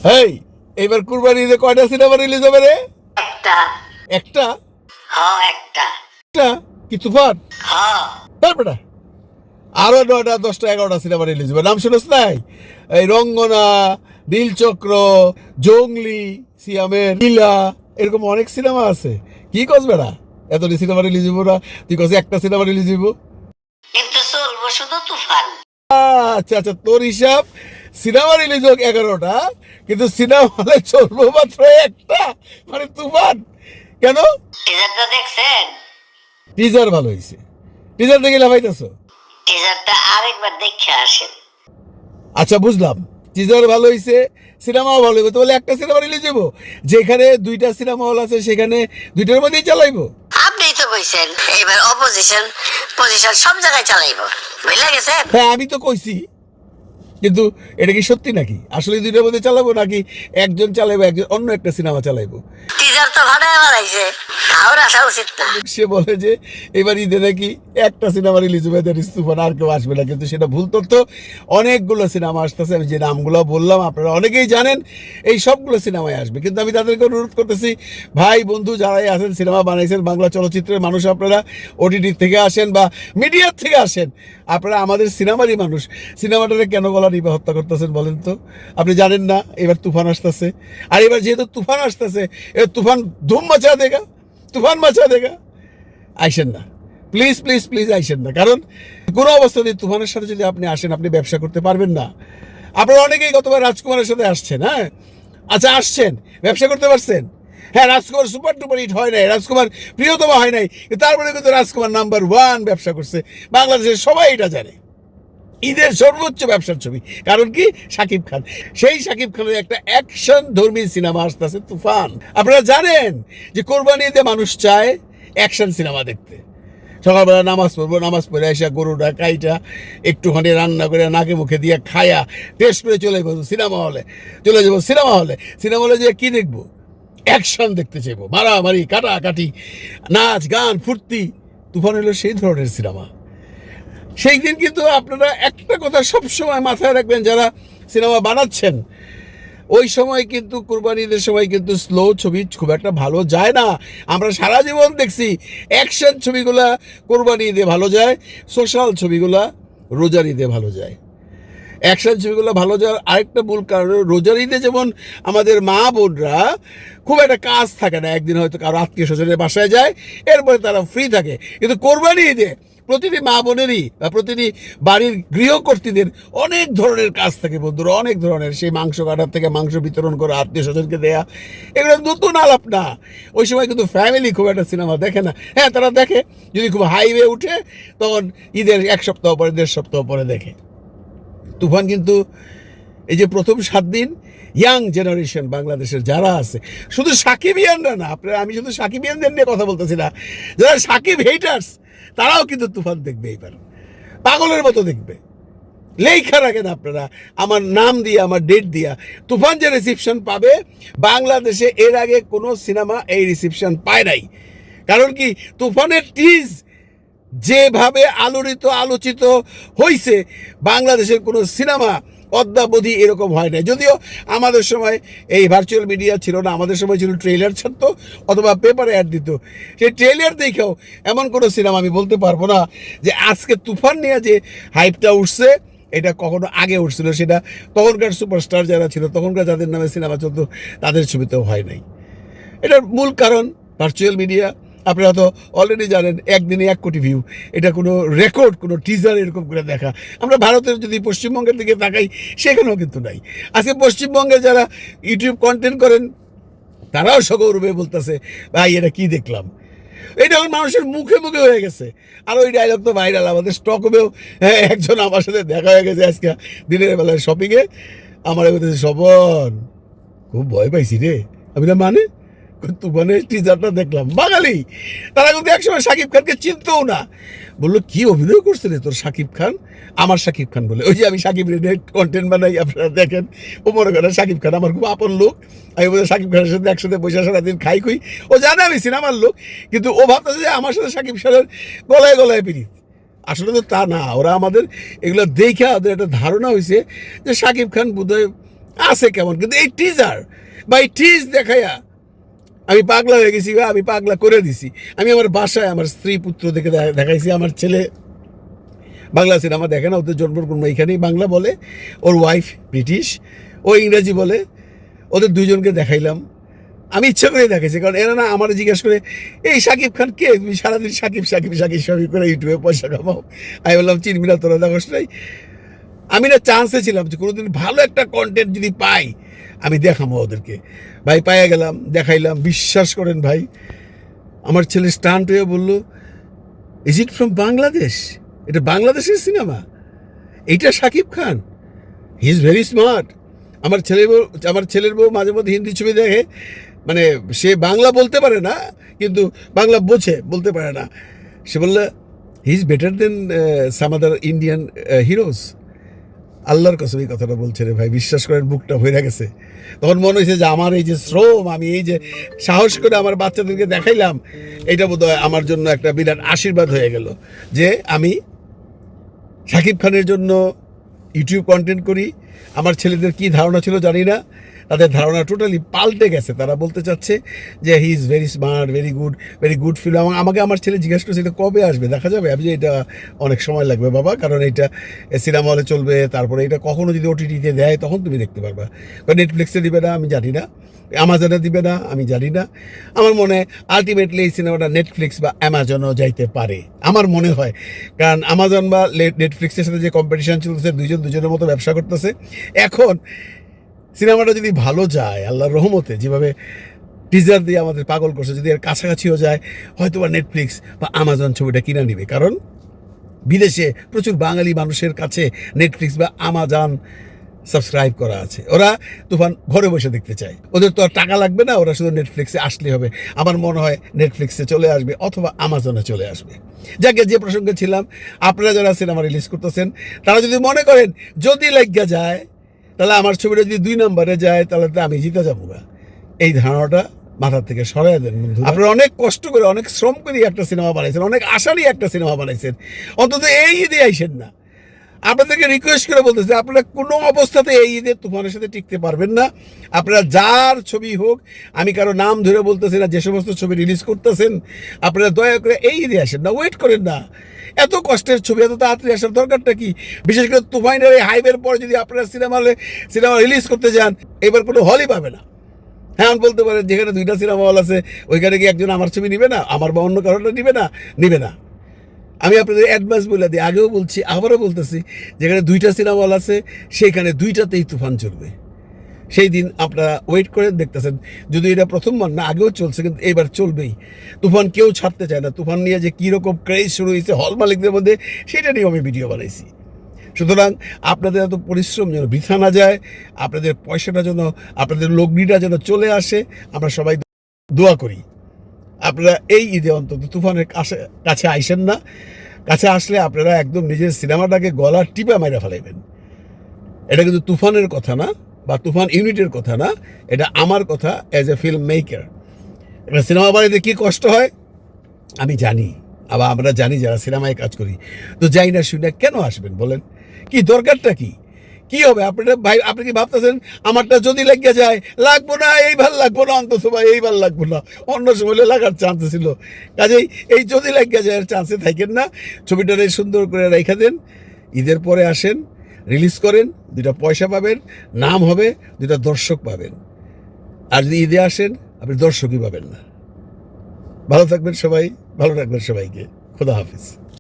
এই এবার কুরবানি ঈদে কয়টা সিনেমা রিলিজ হবে রে? একটা। একটা? একটা। একটা কি তুফান? হ্যাঁ। বেটা আরো 9টা 10টা 11টা সিনেমা রিলিজ হবে, নাম শুনছ নাই? এই রঙ্গনা, নীলচক্র, জঙ্গলি, সিয়ামের লীলা, এরকম অনেক সিনেমা আছে। কি কস বেড়া, এতটি সিনেমা রিলিজ হইব না? তুই কস একটা সিনেমা রিলিজ হইব? কিন্তু চলবো শুধু তুফান। আচ্ছা আচ্ছা, তোর হিসাব সিনেমা রিলিজ হোক 11টা, কিন্তু সিনেমা হলে চলবো মাত্র একটা, মানে তুফান। কেন? টিজারটা দেখছেন? টিজার ভালো হয়েছে। টিজার দেখে লাফাইতেছো? টিজারটা আরেকবার দেখে আসেন। আচ্ছা বুঝলাম, টিজার ভালো হয়েছে, সিনেমাও ভালো হইব, তাহলে একটা সিনেমা রিলিজ হইব। যেখানে 2টা সিনেমা হল আছে সেখানে 2টার মধ্যেই চালাইবো। আপনিই তো কইছেন এবার অপোজিশন পজিশন সব জায়গায় চালাইবো, বুঝলে গেছেন? হ্যাঁ আমি তো কইছি, কিন্তু এটা কি সত্যি নাকি? আসলে 2টার মধ্যে চালাবো নাকি একজন চালাইবো, একজন অন্য একটা সিনেমা চালাইবো? টিজার তো ভাড়ায় বাড়াইছে, কারোর আসা উচিত না। সে বলে যে এবার ঈদে নাকি একটা সিনেমা রিলিজ হবে, দ্যাট ইজ তুফান, আর কেউ আসবে না। কিন্তু সেটা ভুল তথ্য। অনেকগুলো সিনেমা আসতেছে, আমি যে নামগুলো বললাম আপনারা অনেকেই জানেন, এই সবগুলো সিনেমায় আসবে। কিন্তু আমি তাদেরকে অনুরোধ করতেছি, ভাই বন্ধু যারাই আছেন, সিনেমা বানাইছেন, বাংলা চলচ্চিত্রের মানুষ আপনারা, ওটিটি থেকে আসেন বা মিডিয়ার থেকে আসেন, আপনারা আমাদের সিনেমারই মানুষ, সিনেমাটাকে কেন গলা নিবে হত্যা করতেছেন বলেন তো? আপনি জানেন না এবার তুফান আসতেছে? আর এবার যেহেতু তুফান আসতেছে, এবার তুফান ধুম মাচা দেগা, তুফান মাচা দেগা। আইসেন না, প্লিজ প্লিজ প্লিজ আইসেন না। কারণ কোনো অবস্থাতেই তুফানের সাথে যদি আপনি আসেন, আপনি ব্যবসা করতে পারবেন না। আপনারা অনেকেই গতবার রাজকুমারের সাথে আসছেন, হ্যাঁ আচ্ছা আসছেন, ব্যবসা করতে পারছেন? হ্যাঁ রাজকুমার সুপার টুপার হিট হয় নাই, রাজকুমার প্রিয়তমা হয় নাই, তারপরে কিন্তু রাজকুমার নাম্বার 1 ব্যবসা করছে, বাংলাদেশের সবাই এটা জানে। ঈদের সর্বোচ্চ ব্যবসার ছবি, কারণ কি? শাকিব খান। সেই শাকিব খানের একটা অ্যাকশন ধর্মী সিনেমা আসতেছে তুফান। আপনারা জানেন যে কোরবানি ঈদে মানুষ চায় অ্যাকশন সিনেমা দেখতে। সকালবেলা নামাজ পড়বো, নামাজ পড়ে এসে গরুটা কাইটা একটুখানি রান্না করে নাকে মুখে দিয়ে খায়া টেস্ট করে চলে যাবো সিনেমা হলে, চলে যাবো সিনেমা হলে। সিনেমা হলে যে কি দেখবো? অ্যাকশন দেখতে চাইবো, মারামারি, কাটাকাটি, নাচ গান, ফুর্তি। তুফান হলো সেই ধরনের সিনেমা। সেই দিন কিন্তু আপনারা একটা কথা সবসময় মাথায় রাখবেন, যারা সিনেমা বানাচ্ছেন, ওই সময় কিন্তু কুরবানি ঈদের সময় কিন্তু স্লো ছবি খুব একটা ভালো যায় না। আমরা সারা জীবন দেখছি অ্যাকশন ছবিগুলা কুরবানি ঈদে ভালো যায়, সোশ্যাল ছবিগুলা রোজার ঈদে ভালো যায়। অ্যাকশন ছবিগুলো ভালো যাওয়ার আরেকটা মূল কারণ, রোজার ঈদে যেমন আমাদের মা বোনরা খুব একটা কাজ থাকে না, একদিন হয়তো কারো আত্মীয় স্বজনের বাসায় যায়, এরপরে তারা ফ্রি থাকে। কিন্তু কোরবানি ঈদে প্রতিটি মা বোনেরই বা প্রতিটি বাড়ির গৃহকর্তীদের অনেক ধরনের কাজ থাকে বন্ধুরা, অনেক ধরনের। সেই মাংস কাটার থেকে মাংস বিতরণ করা, আত্মীয় স্বজনকে দেয়া, এগুলো নতুন আলাপ না। ওই সময় কিন্তু ফ্যামিলি খুব একটা সিনেমা দেখে না। হ্যাঁ তারা দেখে যদি খুব হাইওয়ে উঠে, তখন ঈদের 1 সপ্তাহ পরে 1.5 সপ্তাহ পরে দেখে। তুফান কিন্তু এই যে প্রথম 7 দিন ইয়াং জেনারেশন বাংলাদেশের যারা আছে, শুধু সাকিবিয়ানরা না, আপনারা, আমি শুধু সাকিবিয়ানদের নিয়ে কথা বলতেছি না, যারা সাকিব হেটার্স তারাও কিন্তু তুফান দেখবে, এইবার পাগলের মতো দেখবে। লেখা রাখেন আপনারা আমার নাম দিয়ে, আমার ডেট দিয়া, তুফান যে রিসিপশন পাবে, বাংলাদেশে এর আগে কোনো সিনেমা এই রিসিপশন পায় নাই। কারণ কি? তুফানের টিজ যেভাবে আলোচিত হয়েছে, বাংলাদেশের কোনো সিনেমা অদ্যাবধি এরকম হয় না। যদিও আমাদের সময় এই ভার্চুয়াল মিডিয়া ছিল না, আমাদের সময় ছিল ট্রেলার ছাড়তো অথবা পেপারে অ্যাড দিত। সেই ট্রেলার দেখেও এমন কোনো সিনেমা আমি বলতে পারবো না যে আজকে তুফান নিয়ে যে হাইপটা উঠছে, এটা কখনো আগে উঠছিল। সেটা তখনকার সুপারস্টার যারা ছিল, তখনকার যাদের নামে সিনেমা চলতো, তাদের ছবিতেও হয় নাই। এটার মূল কারণ ভার্চুয়াল মিডিয়া। আপনারা তো অলরেডি জানেন 1 দিনে 1 কোটি ভিউ, এটা কোনো রেকর্ড, কোনো টিজার এরকম করে দেখা। আমরা ভারতের যদি পশ্চিমবঙ্গের দিকে তাকাই, সেখানেও কিন্তু নাই। আজকে পশ্চিমবঙ্গে যারা ইউটিউব কন্টেন্ট করেন, তারাও সগৌরবে বলতেছে, ভাই এটা কি দেখলাম। এটা এখন মানুষের মুখে মুখে হয়ে গেছে। আর ওই ডায়লগ তো ভাইরাল, আমাদের স্টকমেও একজন আমার সাথে দেখা হয়ে গেছে আজকে দিনের বেলায় শপিংয়ে। আমার বলতেছে, স্বপন খুব ভয় পাইছি রে। আমি না, মানে? তুফানের টিজারটা দেখলাম, বাঙালি, তারা কিন্তু একসময় শাকিব খানকে চিনতেও না। বললো কি অভিনয় করছে রে তোর শাকিব খান, আমার শাকিব খান বলে। ওই যে আমি শাকিব রেডের কন্টেন্ট বানাই, আপনারা দেখেন। ও মনে করেন শাকিব খান আমার খুব আপন লোক, আমি বলে শাকিব খানের সাথে একসাথে বসে সারাদিন খাই খুই। ও জানে আমি সিনেমার লোক, কিন্তু ও ভাবতেছে যে আমার সাথে শাকিব খানের গলায় গলায় পিরিত। আসলে তো তা না, ওরা আমাদের এগুলো দেখে ওদের একটা ধারণা হয়েছে যে শাকিব খান বোধহয় আছে কেমন, কিন্তু এই টিজার বা এই টিজ দেখাইয়া আমি পাগলা হয়ে গেছি বা আমি পাগলা করে দিছি। আমি আমার বাসায় আমার স্ত্রী পুত্র দেখে দেখাইছি, আমার ছেলে বাংলা সিনেমা দেখে না, ওদের জন্মগ্রহণ এখানেই বাংলা বলে, ওর ওয়াইফ ব্রিটিশ, ও ইংরেজি বলে, ওদের দুইজনকে দেখাইলাম। আমি ইচ্ছা করে দেখাইছি, কারণ এরা না আমার জিজ্ঞেস করে এই শাকিব খান কে, তুমি সারাদিন সাকিব সাকিব সাকিব সাকিব করে ইউটিউবে পয়সা কামাও। আমি বললাম চিনবি না তোরা, দেখোস নাই। আমি না চান্সে ছিলাম যে কোনোদিন ভালো একটা কন্টেন্ট যদি পাই আমি দেখাবো ওদেরকে। ভাই পাইয়া গেলাম, দেখাইলাম। বিশ্বাস করেন ভাই, আমার ছেলে স্টান্ট হয়ে বললো, ইজ ইট ফ্রম বাংলাদেশ? এটা বাংলাদেশের সিনেমা, এইটা Shakib Khan, he is very smart. আমার ছেলের বউ মাঝে মধ্যে হিন্দি ছবি দেখে, মানে সে বাংলা বলতে পারে না, কিন্তু বাংলা বোঝে, বলতে পারে না। সে বললো he is better then some other Indian heroes. আল্লাহর কসম এই কথাটা বলছে রে ভাই, বিশ্বাস করেন বুকটা ভরে গেছে। তখন মনে হয়েছে যে আমার এই যে শ্রম, আমি এই যে সাহস করে আমার বাচ্চাদেরকে দেখাইলাম, এটা বোধহয় আমার জন্য একটা বিরাট আশীর্বাদ হয়ে গেল যে আমি শাকিব খানের জন্য ইউটিউব কন্টেন্ট করি। আমার ছেলেদের কি ধারণা ছিল জানি না, তাদের ধারণা টোটালি পাল্টে গেছে। তারা বলতে চাচ্ছে যে he is very smart, very good film. আমাকে আমার ছেলে জিজ্ঞাসা করছে এটা কবে আসবে, দেখা যাবে? আমি যে এটা অনেক সময় লাগবে বাবা, কারণ এটা সিনেমা হলে চলবে, তারপরে এটা কখনো যদি ওটিটিতে দেয় তখন তুমি দেখতে পারবা, বা নেটফ্লিক্সে দিবে না আমি জানি না, অ্যামাজনে দিবে না আমি জানি না। আমার মনে হয় আলটিমেটলি এই সিনেমাটা নেটফ্লিক্স বা অ্যামাজনও যাইতে পারে, আমার মনে হয়। কারণ অ্যামাজন বা নেটফ্লিক্সের সাথে যে কম্পিটিশন চলতেছে, দুজনের মতো ব্যবসা করতেছে। এখন সিনেমাটা যদি ভালো যায় আল্লাহর রহমতে, যেভাবে টিজার দিয়ে আমাদের পাগল করছে, যদি এর কাছাকাছিও যায়, হয়তো বা নেটফ্লিক্স বা অ্যামাজন ছবিটা কিনে নিবে। কারণ বিদেশে প্রচুর বাঙালি মানুষের কাছে নেটফ্লিক্স বা অ্যামাজন সাবস্ক্রাইব করা আছে। ওরা তুফান ঘরে বসে দেখতে চায়, ওদের তো আর টাকা লাগবে না, ওরা শুধু নেটফ্লিক্সে আসলে হবে। আমার মনে হয় নেটফ্লিক্সে চলে আসবে অথবা অ্যামাজনে চলে আসবে। যাকে যে প্রসঙ্গে ছিলাম, আপনারা যারা সিনেমা রিলিজ করতেছেন তারা যদি মনে করেন যদি লাগিয়া যায়, তাহলে আমার ছবিটা যদি 2 নম্বরে যায় তাহলে তো আমি জিতে যাবো না, এই ধারণাটা মাথা থেকে সরাই দেন বন্ধু। আপনারা অনেক কষ্ট করে, অনেক শ্রম করে একটা সিনেমা বানাইছেন, অনেক আশা নিয়ে একটা সিনেমা বানাইছেন, অন্তত এই ঈদে আইসেন না। আপনাদেরকে রিকোয়েস্ট করে বলতেছে, আপনারা কোনো অবস্থাতে এই ঈদে তুফানের সাথে টিকতে পারবেন না। আপনারা যার ছবি হোক, আমি কারো নাম ধরে বলতেছি না, যে সমস্ত ছবি রিলিজ করতেছেন আপনারা দয়া করে এই ঈদে আসেন না, ওয়েট করেন না। এত কষ্টের ছবি এত তাড়াতাড়ি আসার দরকারটা কি? বিশেষ করে তুফানের এই হাইবের পরে যদি আপনারা সিনেমা রিলিজ করতে যান, এবার কোনো হলই পাবে না। হ্যাঁ বলতে পারেন যেখানে 2টা সিনেমা হল আছে ওইখানে কি একজন আমার ছবি নিবে না, আমার বা অন্য কারোটা নিবে না। আমি আপনাদের অ্যাডভান্স বলে দিই, আগেও বলছি আবারও বলতেছি, যেখানে 2টা সিনেমা হল আছে সেইখানে 2টাতেই তুফান চলবে। সেই দিন আপনারা ওয়েট করে দেখতেছেন, যদি এটা প্রথমবার না, আগেও চলছে কিন্তু এবার চলবেই। তুফান কেউ ছাড়তে চায় না। তুফান নিয়ে যে কীরকম ক্রেজ শুরু হয়েছে হল মালিকদের মধ্যে, সেটা নিয়েও আমি ভিডিও বানাইছি। সুতরাং আপনাদের এত পরিশ্রম যেন বৃথা না যায়, আপনাদের পয়সাটা যেন, আপনাদের লগ্নিটা যেন চলে আসে, আমরা সবাই দোয়া করি। আপনারা এই ঈদে অন্তত তুফানের কাছে আইসেন না। কাছে আসলে আপনারা একদম নিজের সিনেমাটাকে গলা টিপা মাইরা ফেলাইবেন। এটা কিন্তু তুফানের কথা না, বা তুফান ইউনিটের কথা না, এটা আমার কথা অ্যাজ এ ফিল্ম মেকার। একটা সিনেমা বানাইতে কী কষ্ট হয় আমি জানি, আবার আমরা জানি যারা সিনেমায় কাজ করি। তো যাই না শুনে কেন আসবেন বলেন? কি দরকারটা কি হবে? আপনারা ভাই, আপনি কি ভাবতেছেন আমারটা যদি লেগে যায়, লাগবো না, এইবার লাগবো না, অন্তত ভাই এইবার লাগবো না, অন্য সময় লাগার চান্স ছিল। কাজেই এই যদি লেগে যায় এর চান্সে থাকেন না, ছবিটারে সুন্দর করে রেখে দেন। ঈদের পরে আসেন, রিলিজ করেন, 2টা পয়সা পাবেন, নাম হবে, 2টা দর্শক পাবেন। আর যদি ঈদে আসেন আপনি দর্শকই পাবেন না। ভালো থাকবেন সবাই, ভালো রাখবেন সবাইকে। খোদা হাফিজ।